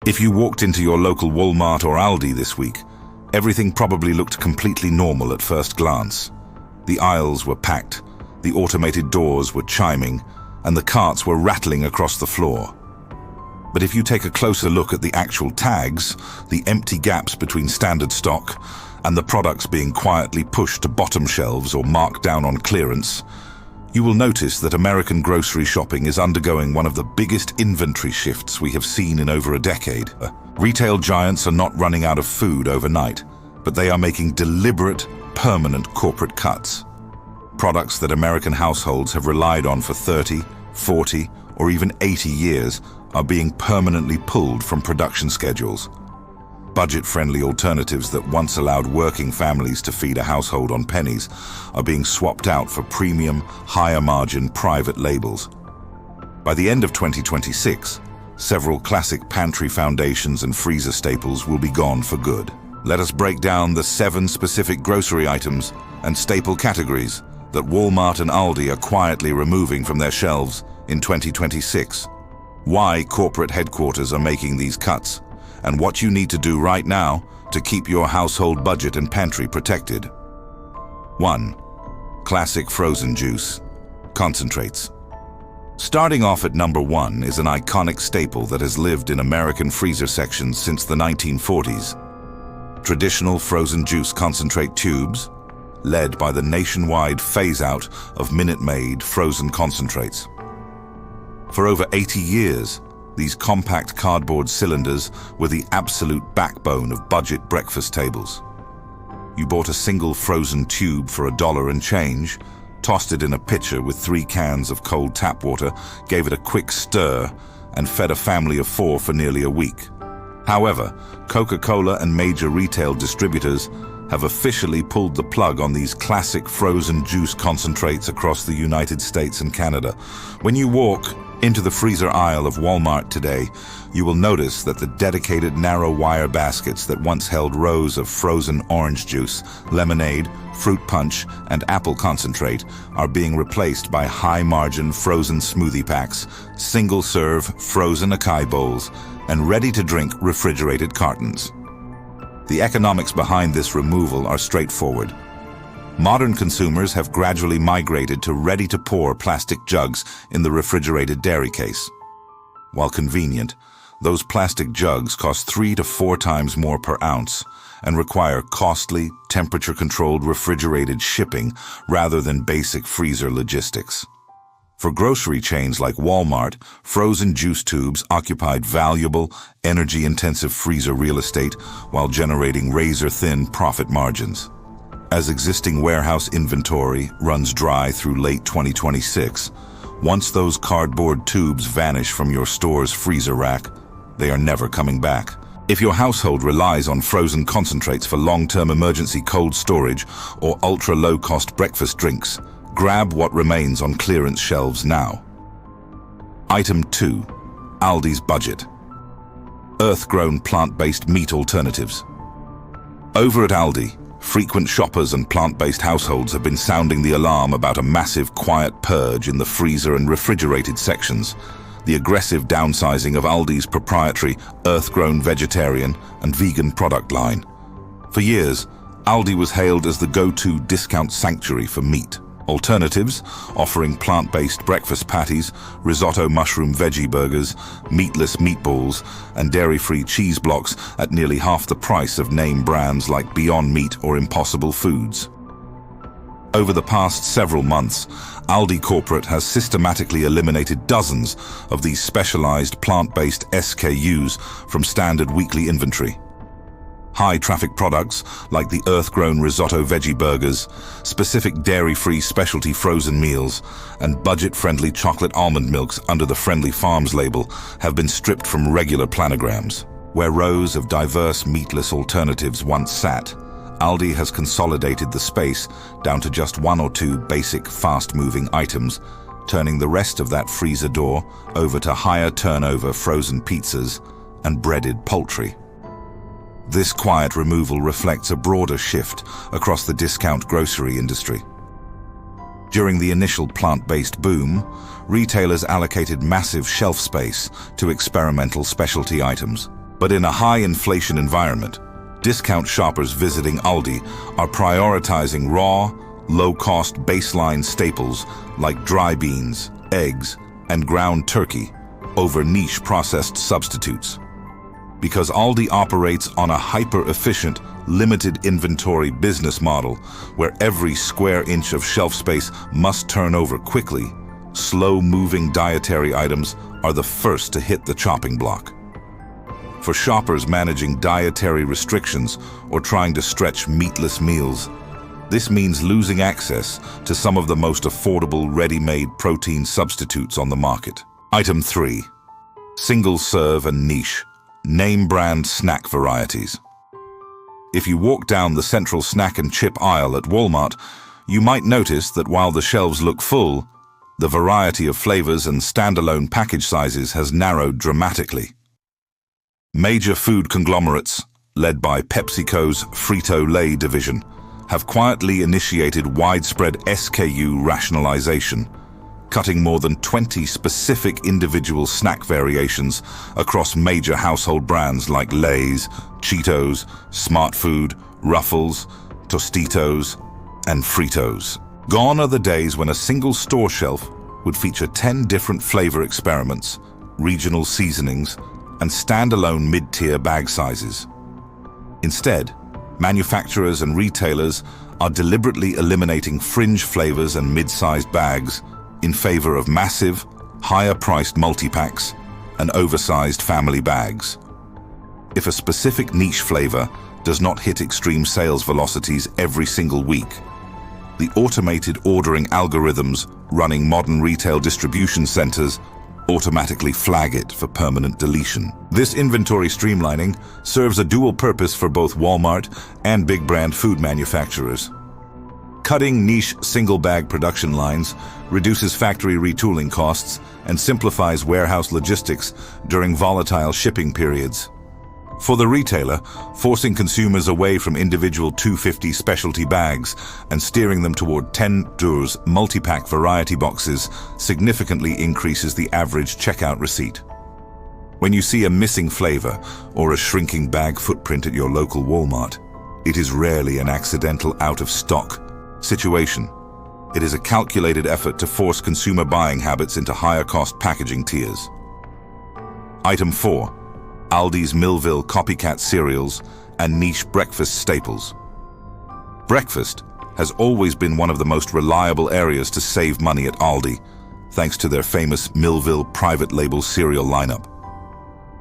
If you walked into your local Walmart or Aldi this week, everything probably looked completely normal at first glance. The aisles were packed, the automated doors were chiming, and the carts were rattling across the floor. But if you take a closer look at the actual tags, the empty gaps between standard stock, and the products being quietly pushed to bottom shelves or marked down on clearance, you will notice that American grocery shopping is undergoing one of the biggest inventory shifts we have seen in over a decade. Retail giants are not running out of food overnight, but they are making deliberate, permanent corporate cuts. Products that American households have relied on for 30, 40, or even 80 years are being permanently pulled from production schedules. Budget-friendly alternatives that once allowed working families to feed a household on pennies are being swapped out for premium, higher-margin private labels. By the end of 2026, several classic pantry foundations and freezer staples will be gone for good. Let us break down the 7 specific grocery items and staple categories that Walmart and Aldi are quietly removing from their shelves in 2026. Why corporate headquarters are making these cuts, and what you need to do right now to keep your household budget and pantry protected. 1. Classic frozen juice. Concentrates. Starting off at number 1 is an iconic staple that has lived in American freezer sections since the 1940s. Traditional frozen juice concentrate tubes, led by the nationwide phase-out of Minute Maid frozen concentrates. For over 80 years, these compact cardboard cylinders were the absolute backbone of budget breakfast tables. You bought a single frozen tube for $1 and change, tossed it in a pitcher with 3 cans of cold tap water, gave it a quick stir, and fed a family of 4 for nearly a week. However, Coca-Cola and major retail distributors have officially pulled the plug on these classic frozen juice concentrates across the United States and Canada. When you walk into the freezer aisle of Walmart today, you will notice that the dedicated narrow wire baskets that once held rows of frozen orange juice, lemonade, fruit punch, and apple concentrate are being replaced by high-margin frozen smoothie packs, single-serve frozen acai bowls, and ready-to-drink refrigerated cartons. The economics behind this removal are straightforward. Modern consumers have gradually migrated to ready-to-pour plastic jugs in the refrigerated dairy case. While convenient, those plastic jugs cost 3 to 4 times more per ounce and require costly, temperature-controlled refrigerated shipping rather than basic freezer logistics. For grocery chains like Walmart, frozen juice tubes occupied valuable, energy-intensive freezer real estate while generating razor-thin profit margins. As existing warehouse inventory runs dry through late 2026, once those cardboard tubes vanish from your store's freezer rack, they are never coming back. If your household relies on frozen concentrates for long-term emergency cold storage or ultra-low-cost breakfast drinks, grab what remains on clearance shelves now. Item 2. Aldi's budget. Earth-grown plant-based meat alternatives. Over at Aldi, frequent shoppers and plant-based households have been sounding the alarm about a massive quiet purge in the freezer and refrigerated sections, the aggressive downsizing of Aldi's proprietary earth-grown vegetarian and vegan product line. For years, Aldi was hailed as the go-to discount sanctuary for meat. Alternatives, offering plant-based breakfast patties, risotto mushroom veggie burgers, meatless meatballs, and dairy-free cheese blocks at nearly half the price of name brands like Beyond Meat or Impossible Foods. Over the past several months, Aldi Corporate has systematically eliminated dozens of these specialized plant-based SKUs from standard weekly inventory. High-traffic products like the earth-grown risotto veggie burgers, specific dairy-free specialty frozen meals, and budget-friendly chocolate almond milks under the Friendly Farms label have been stripped from regular planograms. Where rows of diverse meatless alternatives once sat, Aldi has consolidated the space down to just 1 or 2 basic fast-moving items, turning the rest of that freezer door over to higher turnover frozen pizzas and breaded poultry. This quiet removal reflects a broader shift across the discount grocery industry. During the initial plant-based boom, retailers allocated massive shelf space to experimental specialty items. But in a high-inflation environment, discount shoppers visiting Aldi are prioritizing raw, low-cost baseline staples like dry beans, eggs, and ground turkey over niche processed substitutes. Because Aldi operates on a hyper-efficient, limited inventory business model where every square inch of shelf space must turn over quickly, slow-moving dietary items are the first to hit the chopping block. For shoppers managing dietary restrictions or trying to stretch meatless meals, this means losing access to some of the most affordable ready-made protein substitutes on the market. Item 3. Single-serve and niche, name-brand snack varieties. If you walk down the central snack and chip aisle at Walmart, you might notice that while the shelves look full, the variety of flavors and standalone package sizes has narrowed dramatically. Major food conglomerates, led by PepsiCo's Frito-Lay division, have quietly initiated widespread SKU rationalization, cutting more than 20 specific individual snack variations across major household brands like Lay's, Cheetos, Smart Food, Ruffles, Tostitos, and Fritos. Gone are the days when a single store shelf would feature 10 different flavor experiments, regional seasonings, and standalone mid-tier bag sizes. Instead, manufacturers and retailers are deliberately eliminating fringe flavors and mid-sized bags in favor of massive, higher-priced multi-packs and oversized family bags. If a specific niche flavor does not hit extreme sales velocities every single week, the automated ordering algorithms running modern retail distribution centers automatically flag it for permanent deletion. This inventory streamlining serves a dual purpose for both Walmart and big brand food manufacturers. Cutting niche single-bag production lines reduces factory retooling costs and simplifies warehouse logistics during volatile shipping periods. For the retailer, forcing consumers away from individual 250 specialty bags and steering them toward 10 doors multi-pack variety boxes significantly increases the average checkout receipt. When you see a missing flavor or a shrinking bag footprint at your local Walmart, it is rarely an accidental out-of-stock situation. It is a calculated effort to force consumer buying habits into higher-cost packaging tiers. Item 4. Aldi's Millville copycat cereals and niche breakfast staples. Breakfast has always been one of the most reliable areas to save money at Aldi, thanks to their famous Millville private label cereal lineup.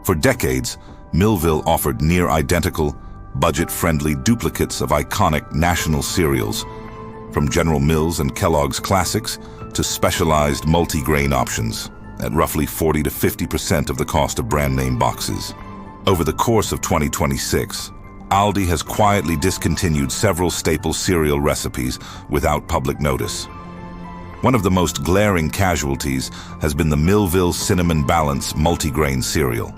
For decades, Millville offered near-identical, budget-friendly duplicates of iconic national cereals, from General Mills and Kellogg's Classics to specialized multi-grain options at roughly 40 to 50% of the cost of brand-name boxes. Over the course of 2026, Aldi has quietly discontinued several staple cereal recipes without public notice. One of the most glaring casualties has been the Millville Cinnamon Balance multigrain cereal,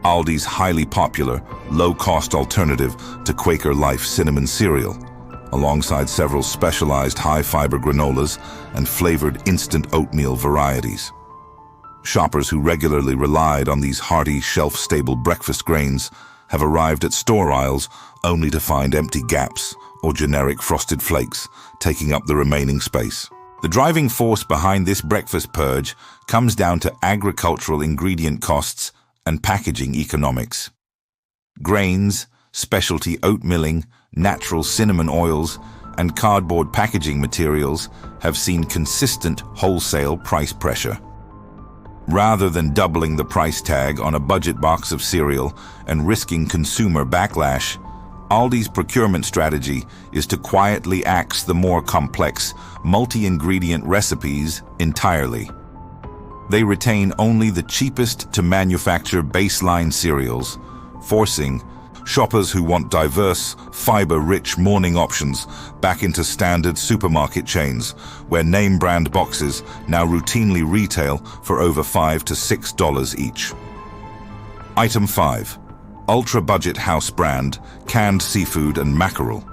Aldi's highly popular, low-cost alternative to Quaker Life cinnamon cereal, alongside several specialized high-fiber granolas and flavored instant oatmeal varieties. Shoppers who regularly relied on these hearty, shelf-stable breakfast grains have arrived at store aisles only to find empty gaps or generic frosted flakes taking up the remaining space. The driving force behind this breakfast purge comes down to agricultural ingredient costs and packaging economics. Grains, specialty oat milling, natural cinnamon oils, and cardboard packaging materials have seen consistent wholesale price pressure. Rather than doubling the price tag on a budget box of cereal and risking consumer backlash, Aldi's procurement strategy is to quietly axe the more complex, multi-ingredient recipes entirely. They retain only the cheapest to manufacture baseline cereals, forcing shoppers who want diverse, fiber-rich morning options back into standard supermarket chains, where name-brand boxes now routinely retail for over $5 to $6 each. Item 5. Ultra-budget house brand, canned seafood and mackerel.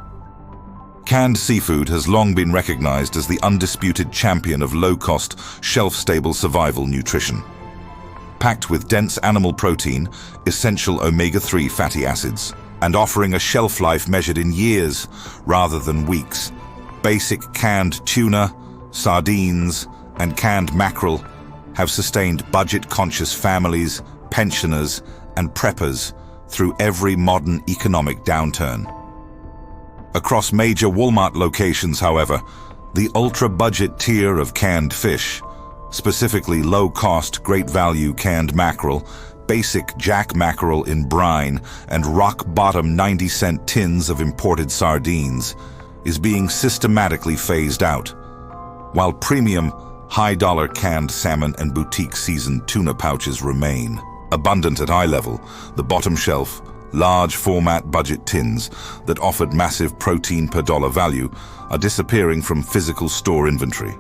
Canned seafood has long been recognized as the undisputed champion of low-cost, shelf-stable survival nutrition. packed with dense animal protein, essential omega-3 fatty acids, and offering a shelf life measured in years rather than weeks. Basic canned tuna, sardines, and canned mackerel have sustained budget-conscious families, pensioners, and preppers through every modern economic downturn. Across major Walmart locations, however, the ultra-budget tier of canned fish, specifically low-cost, great-value canned mackerel, basic jack mackerel in brine, and rock-bottom 90-cent tins of imported sardines, is being systematically phased out, while premium, high-dollar canned salmon and boutique seasoned tuna pouches remain. Abundant at eye level, the bottom shelf, large format budget tins that offered massive protein per dollar value are disappearing from physical store inventory.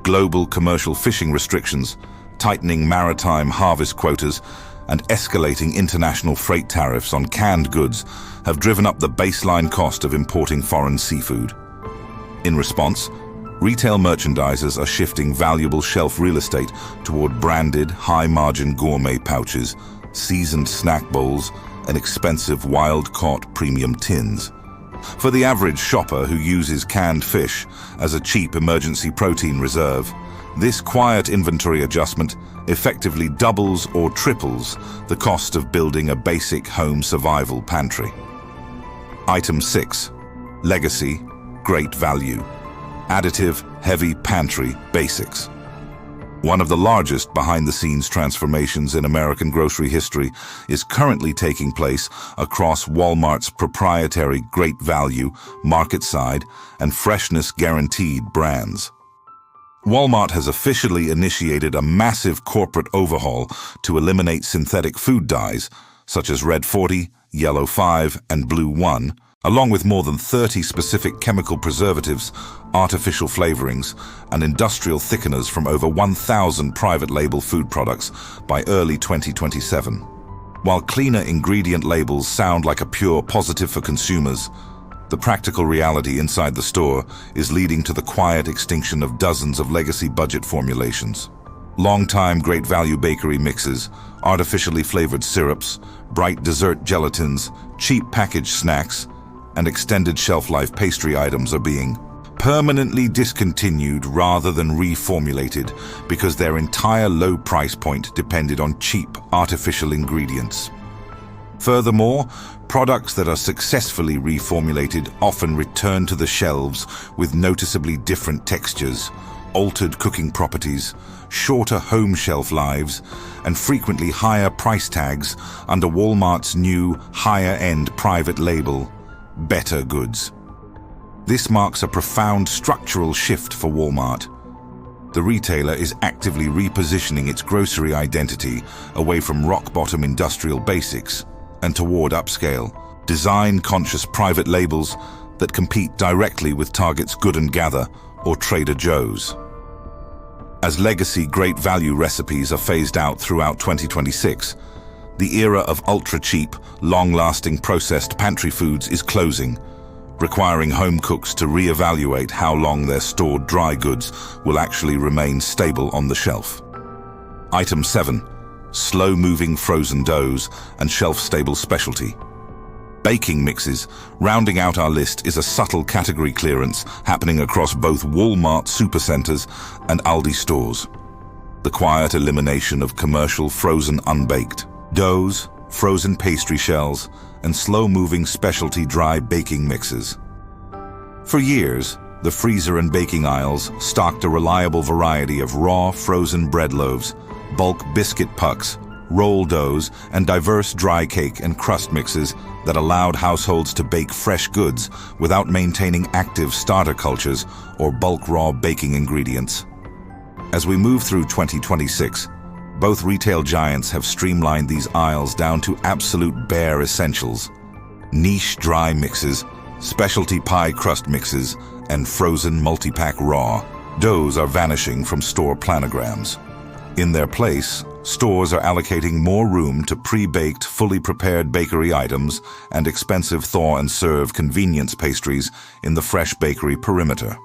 Global commercial fishing restrictions, tightening maritime harvest quotas, and escalating international freight tariffs on canned goods have driven up the baseline cost of importing foreign seafood. In response, retail merchandisers are shifting valuable shelf real estate toward branded, high-margin gourmet pouches, seasoned snack bowls, and expensive wild-caught premium tins. For the average shopper who uses canned fish as a cheap emergency protein reserve, this quiet inventory adjustment effectively doubles or triples the cost of building a basic home survival pantry. Item 6. Legacy, Great Value. Additive, heavy pantry basics. One of the largest behind-the-scenes transformations in American grocery history is currently taking place across Walmart's proprietary Great Value, Market Side, and Freshness Guaranteed brands. Walmart has officially initiated a massive corporate overhaul to eliminate synthetic food dyes, such as Red 40, Yellow 5, and Blue 1, along with more than 30 specific chemical preservatives, artificial flavorings, and industrial thickeners from over 1,000 private label food products by early 2027. While cleaner ingredient labels sound like a pure positive for consumers, the practical reality inside the store is leading to the quiet extinction of dozens of legacy budget formulations. Long-time Great Value bakery mixes, artificially flavored syrups, bright dessert gelatins, cheap packaged snacks, and extended shelf-life pastry items are being permanently discontinued rather than reformulated because their entire low price point depended on cheap artificial ingredients. Furthermore, products that are successfully reformulated often return to the shelves with noticeably different textures, altered cooking properties, shorter home shelf lives, and frequently higher price tags under Walmart's new, higher-end private label, Better Goods. This marks a profound structural shift for Walmart. The retailer is actively repositioning its grocery identity away from rock-bottom industrial basics and toward upscale, design-conscious private labels that compete directly with Target's Good and Gather or Trader Joe's. As legacy Great Value recipes are phased out throughout 2026, the era of ultra-cheap, long-lasting processed pantry foods is closing, requiring home cooks to reevaluate how long their stored dry goods will actually remain stable on the shelf. Item 7. Slow-moving frozen doughs and shelf-stable specialty. Baking mixes. Rounding out our list is a subtle category clearance happening across both Walmart supercenters and Aldi stores. The quiet elimination of commercial frozen unbaked doughs, frozen pastry shells, and slow-moving specialty dry baking mixes. For years, the freezer and baking aisles stocked a reliable variety of raw frozen bread loaves, bulk biscuit pucks, roll doughs, and diverse dry cake and crust mixes that allowed households to bake fresh goods without maintaining active starter cultures or bulk raw baking ingredients. As we move through 2026, both retail giants have streamlined these aisles down to absolute bare essentials: niche dry mixes, specialty pie crust mixes, and frozen multi-pack raw doughs are vanishing from store planograms. In their place, stores are allocating more room to pre-baked, fully prepared bakery items and expensive thaw-and-serve convenience pastries in the fresh bakery perimeter.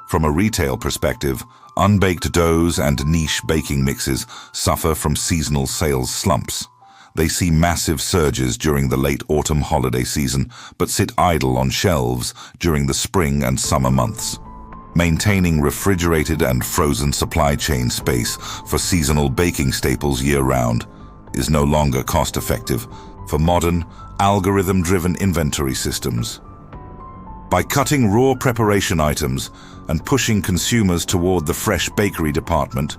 From a retail perspective, unbaked doughs and niche baking mixes suffer from seasonal sales slumps. They see massive surges during the late autumn holiday season, but sit idle on shelves during the spring and summer months. Maintaining refrigerated and frozen supply chain space for seasonal baking staples year-round is no longer cost-effective for modern, algorithm-driven inventory systems. By cutting raw preparation items and pushing consumers toward the fresh bakery department,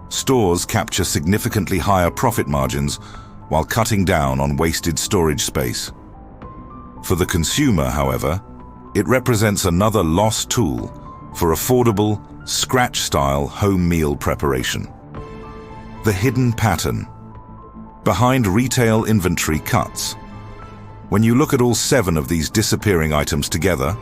stores capture significantly higher profit margins while cutting down on wasted storage space. For the consumer, however, it represents another lost tool for affordable, scratch-style home meal preparation. The hidden pattern behind retail inventory cuts. When you look at all 7 of these disappearing items together,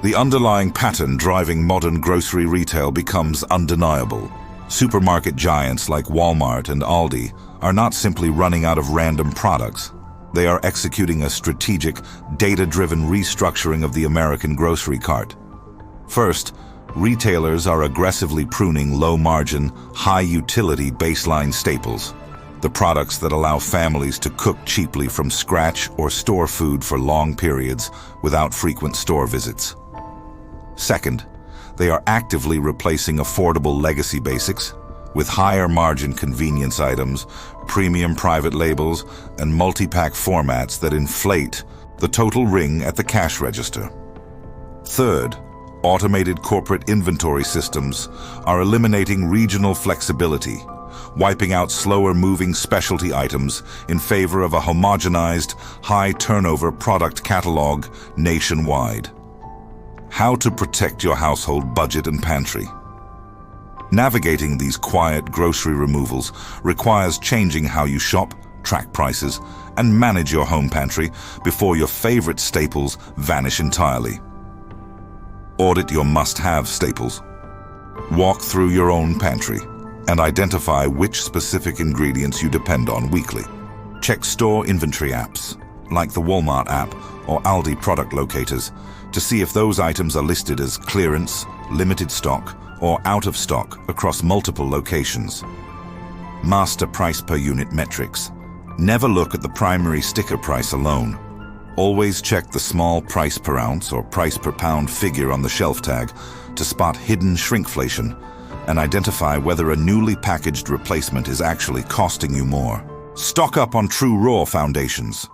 the underlying pattern driving modern grocery retail becomes undeniable. Supermarket giants like Walmart and Aldi are not simply running out of random products. They are executing a strategic, data-driven restructuring of the American grocery cart. First, retailers are aggressively pruning low-margin, high-utility baseline staples, the products that allow families to cook cheaply from scratch or store food for long periods without frequent store visits. Second, they are actively replacing affordable legacy basics with higher-margin convenience items, premium private labels, and multi-pack formats that inflate the total ring at the cash register. Third, automated corporate inventory systems are eliminating regional flexibility, wiping out slower-moving specialty items in favor of a homogenized, high-turnover product catalog nationwide. How to protect your household budget and pantry. Navigating these quiet grocery removals requires changing how you shop, track prices, and manage your home pantry before your favorite staples vanish entirely. Audit your must-have staples. Walk through your own pantry and identify which specific ingredients you depend on weekly. Check store inventory apps, like the Walmart app or Aldi product locators, to see if those items are listed as clearance, limited stock, or out of stock across multiple locations. Master price per unit metrics. Never look at the primary sticker price alone. Always check the small price per ounce or price per pound figure on the shelf tag to spot hidden shrinkflation and identify whether a newly packaged replacement is actually costing you more. Stock up on true raw foundations.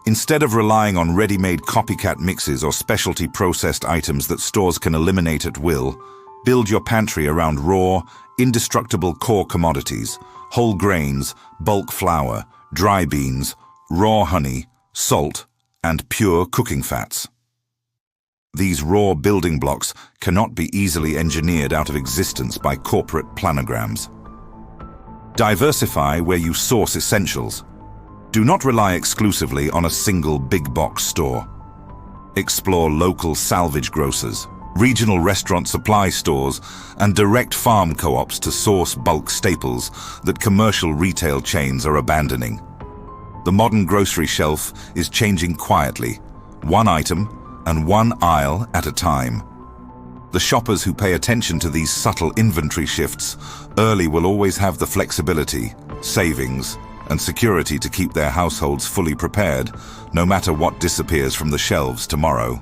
Instead of relying on ready-made copycat mixes or specialty processed items that stores can eliminate at will, build your pantry around raw, indestructible core commodities, whole grains, bulk flour, dry beans, raw honey, salt, and pure cooking fats. These raw building blocks cannot be easily engineered out of existence by corporate planograms. Diversify where you source essentials. Do not rely exclusively on a single big box store. Explore local salvage grocers, regional restaurant supply stores, and direct farm co-ops to source bulk staples that commercial retail chains are abandoning. The modern grocery shelf is changing quietly, one item and one aisle at a time. The shoppers who pay attention to these subtle inventory shifts early will always have the flexibility, savings, and security to keep their households fully prepared, no matter what disappears from the shelves tomorrow.